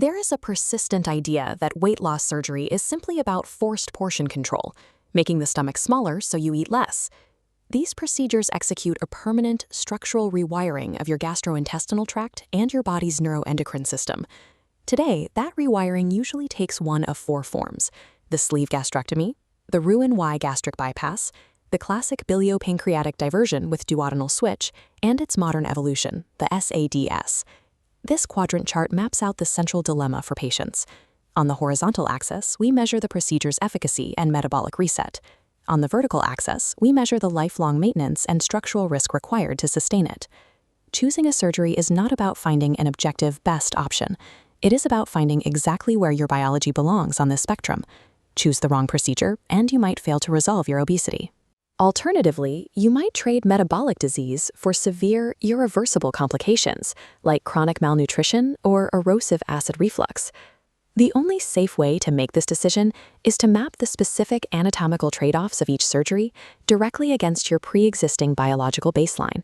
There is a persistent idea that weight loss surgery is simply about forced portion control, making the stomach smaller so you eat less. These procedures execute a permanent structural rewiring of your gastrointestinal tract and your body's neuroendocrine system. Today, that rewiring usually takes one of four forms: the sleeve gastrectomy, the Roux-en-Y Gastric Bypass, the classic Biliopancreatic Diversion with Duodenal Switch, and its modern evolution, the SADI-S. This quadrant chart maps out the central dilemma for patients. On the horizontal axis, we measure the procedure's efficacy and metabolic reset. On the vertical axis, we measure the lifelong maintenance and structural risk required to sustain it. Choosing a surgery is not about finding an objective best option. It is about finding exactly where your biology belongs on this spectrum. Choose the wrong procedure, and you might fail to resolve your obesity. Alternatively, you might trade metabolic disease for severe, irreversible complications, like chronic malnutrition or erosive acid reflux. The only safe way to make this decision is to map the specific anatomical trade-offs of each surgery directly against your pre-existing biological baseline.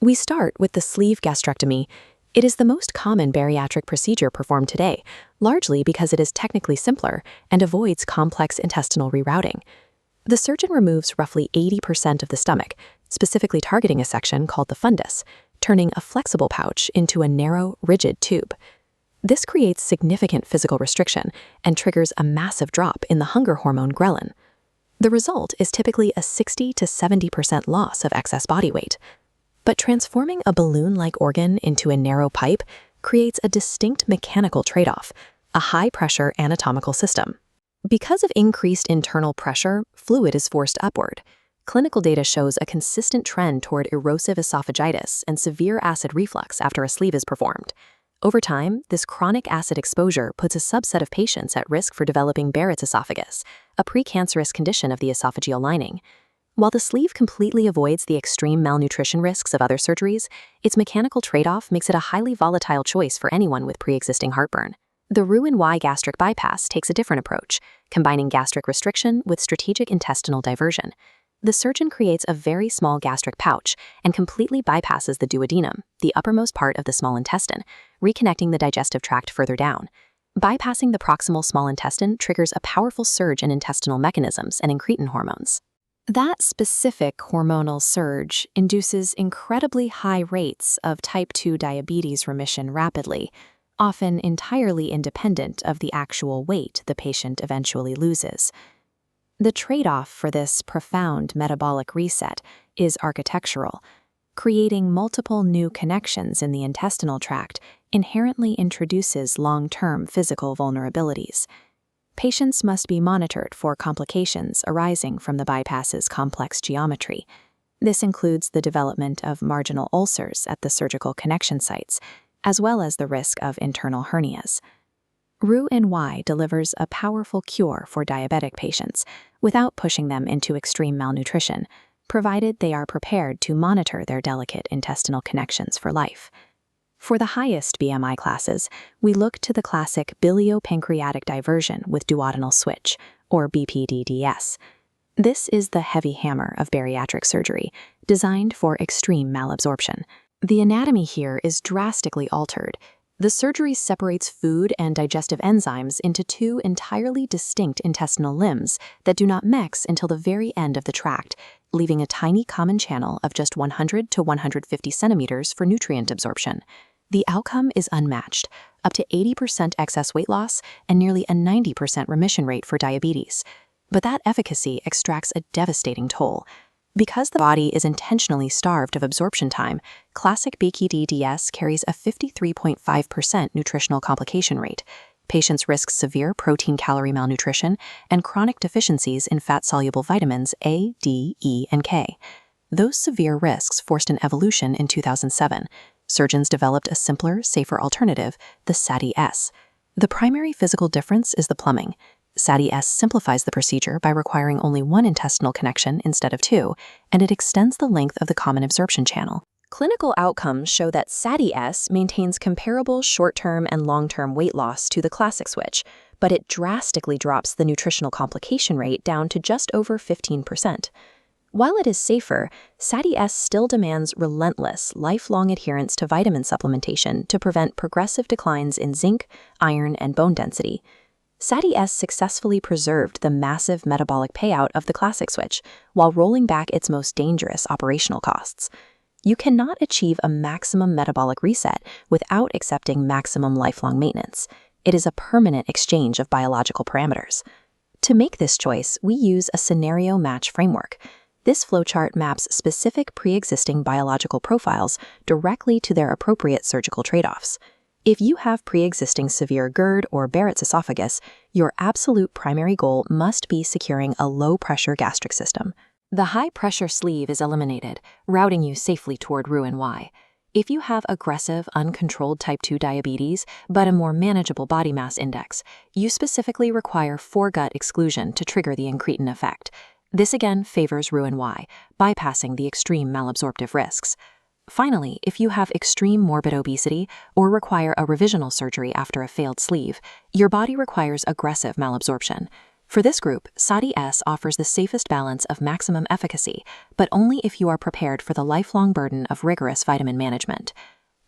We start with the sleeve gastrectomy. It is the most common bariatric procedure performed today, largely because it is technically simpler and avoids complex intestinal rerouting. The surgeon removes roughly 80% of the stomach, specifically targeting a section called the fundus, turning a flexible pouch into a narrow, rigid tube. This creates significant physical restriction and triggers a massive drop in the hunger hormone ghrelin. The result is typically a 60 to 70% loss of excess body weight. But transforming a balloon-like organ into a narrow pipe creates a distinct mechanical trade-off, a high-pressure anatomical system. Because of increased internal pressure, fluid is forced upward. Clinical data shows a consistent trend toward erosive esophagitis and severe acid reflux after a sleeve is performed. Over time, this chronic acid exposure puts a subset of patients at risk for developing Barrett's esophagus, a precancerous condition of the esophageal lining. While the sleeve completely avoids the extreme malnutrition risks of other surgeries, its mechanical trade-off makes it a highly volatile choice for anyone with pre-existing heartburn. The Roux-en-Y Gastric Bypass takes a different approach, combining gastric restriction with strategic intestinal diversion. The surgeon creates a very small gastric pouch and completely bypasses the duodenum, the uppermost part of the small intestine, reconnecting the digestive tract further down. Bypassing the proximal small intestine triggers a powerful surge in intestinal mechanisms and incretin hormones. That specific hormonal surge induces incredibly high rates of type 2 diabetes remission rapidly, often entirely independent of the actual weight the patient eventually loses. The trade-off for this profound metabolic reset is architectural. Creating multiple new connections in the intestinal tract inherently introduces long-term physical vulnerabilities. Patients must be monitored for complications arising from the bypass's complex geometry. This includes the development of marginal ulcers at the surgical connection sites, as well as the risk of internal hernias. Roux-en-Y delivers a powerful cure for diabetic patients without pushing them into extreme malnutrition, provided they are prepared to monitor their delicate intestinal connections for life. For the highest BMI classes, we look to the classic Biliopancreatic Diversion with Duodenal Switch, or BPD-DS. This is the heavy hammer of bariatric surgery, designed for extreme malabsorption. The anatomy here is drastically altered. The surgery separates food and digestive enzymes into two entirely distinct intestinal limbs that do not mix until the very end of the tract, leaving a tiny common channel of just 100 to 150 centimeters for nutrient absorption. The outcome is unmatched, up to 80% excess weight loss and nearly a 90% remission rate for diabetes. But that efficacy extracts a devastating toll. Because the body is intentionally starved of absorption time, classic BPD-DS carries a 53.5% nutritional complication rate. Patients risk severe protein-calorie malnutrition and chronic deficiencies in fat-soluble vitamins A, D, E, and K. Those severe risks forced an evolution in 2007. Surgeons developed a simpler, safer alternative, the SADI-S. The primary physical difference is the plumbing. SADI-S simplifies the procedure by requiring only one intestinal connection instead of two, and it extends the length of the common absorption channel. Clinical outcomes show that SADI-S maintains comparable short-term and long-term weight loss to the classic switch, but it drastically drops the nutritional complication rate down to just over 15%. While it is safer, SADI-S still demands relentless, lifelong adherence to vitamin supplementation to prevent progressive declines in zinc, iron, and bone density. SADI-S successfully preserved the massive metabolic payout of the classic switch while rolling back its most dangerous operational costs. You cannot achieve a maximum metabolic reset without accepting maximum lifelong maintenance. It is a permanent exchange of biological parameters. To make this choice, we use a scenario match framework. This flowchart maps specific pre-existing biological profiles directly to their appropriate surgical trade-offs. If you have pre-existing severe GERD or Barrett's esophagus, your absolute primary goal must be securing a low-pressure gastric system. The high-pressure sleeve is eliminated, routing you safely toward Roux-en-Y. If you have aggressive, uncontrolled type 2 diabetes, but a more manageable body mass index, you specifically require foregut exclusion to trigger the incretin effect. This again favors Roux-en-Y, bypassing the extreme malabsorptive risks. Finally, if you have extreme morbid obesity or require a revisional surgery after a failed sleeve, your body requires aggressive malabsorption. For this group, SADI-S offers the safest balance of maximum efficacy, but only if you are prepared for the lifelong burden of rigorous vitamin management.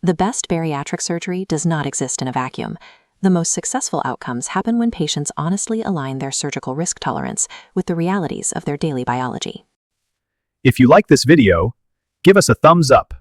The best bariatric surgery does not exist in a vacuum. The most successful outcomes happen when patients honestly align their surgical risk tolerance with the realities of their daily biology. If you like this video, give us a thumbs up.